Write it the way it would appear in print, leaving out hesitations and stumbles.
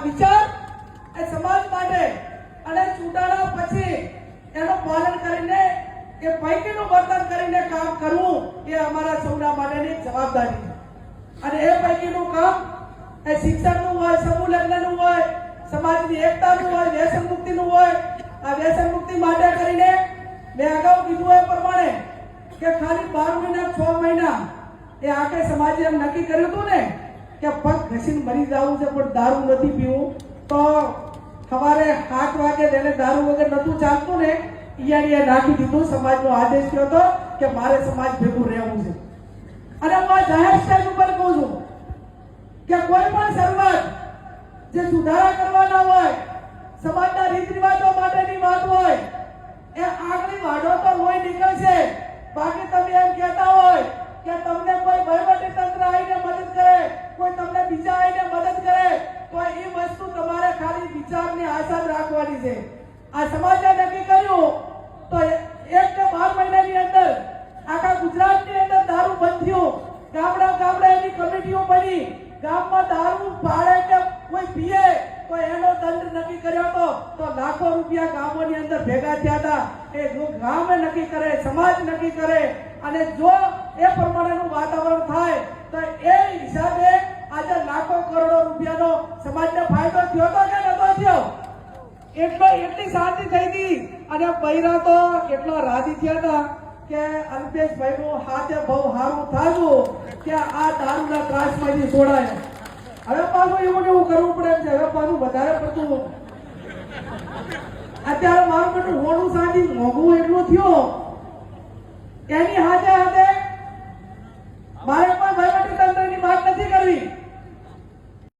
વિચાર એ સમાજ માટે અને ચૂંટાણા પછી એનું પાલન કરીને એ પૈકીનું વર્તન કરીને કામ કરવું એ અમારા સૌના માટેની જવાબદારી છે. અને એ પૈકીનું કામ એ શિક્ષણનું હોય, સમૂહ લગ્નનું હોય, સમાજની એકતાનું હોય, વ્યસન મુક્તિનું હોય. આ વ્યસન મુક્તિ માટે કરીને મેં અગાઉ કીધું એ પ્રમાણે કે ખાલી 12 મહિના 6 મહિના એ આખે સમાજે એમ નક્કી કર્યું હતું ને કે પગ ઘસીને મરી જવું છે પણ દારૂ નથી પીવું. તો સવારે 7 વાગે તેને દારૂ વગર નતું ચાલતું ને ઈયાડીએ નાખી દીધું. સમાજનો આદેશ થયો હતો કે મારે સમાજ ભેગું રહેવું છે. અને હું આ જાહેર સ્ટેજ ઉપર કહું છું કે કોઈ પણ શરૂઆત જે સુધારા કરવાના હોય, સમાજના રીત રિવાજો માટેની વાત હોય, એ આગળ વાડો તો હોય નીકળશે. બાકી તમે એમ કહેતા હોય કે તમને કોઈ વહીવટી તંત્ર આવીને મદદ કરે, કોઈ તમને બીજા આવીને મદદ કરે, તો એ વસ્તુ તમારે ખાલી વિચારની આશા જ રાખવાની છે. આ સમાજે નક્કી કર્યું તો 1 કે 12 મહિનાની અંદર આખા ગુજરાતની અંદર દારૂ બંધ થયું. ગામડા એની કમિટીઓ બની. ગામમાં દારૂ પાડે કે કોઈ પીએ તો એનો દંડ નક્કી કર્યો તો લાખો રૂપિયા ગામોની અંદર ભેગા થયા હતા. એ જો ગામે નક્કી કરે, સમાજ નક્કી કરે અને જો એ પ્રમાણેનું વાતાવરણ થાય તો એ હિસાબે આજે લાખો કરોડો રૂપિયાનો સમાજને ફાયદો થયો તો કે નતો થયો? એટલી શાંતિ થઈ હતી. અને બૈરા તો એટલા રાજી થયા હતા કે અલ્પેશભાઈનું હાથે બહુ સારું થાયું કે આ દારૂના ત્રાસમાંથી છોડાય. હવે પાછું એવું કરવું પડે છે. હવે પાછું વધારે પડતું અત્યારે મારું બધું હોણું સાંજી મોંઘું એટલું થયું. એની હાથે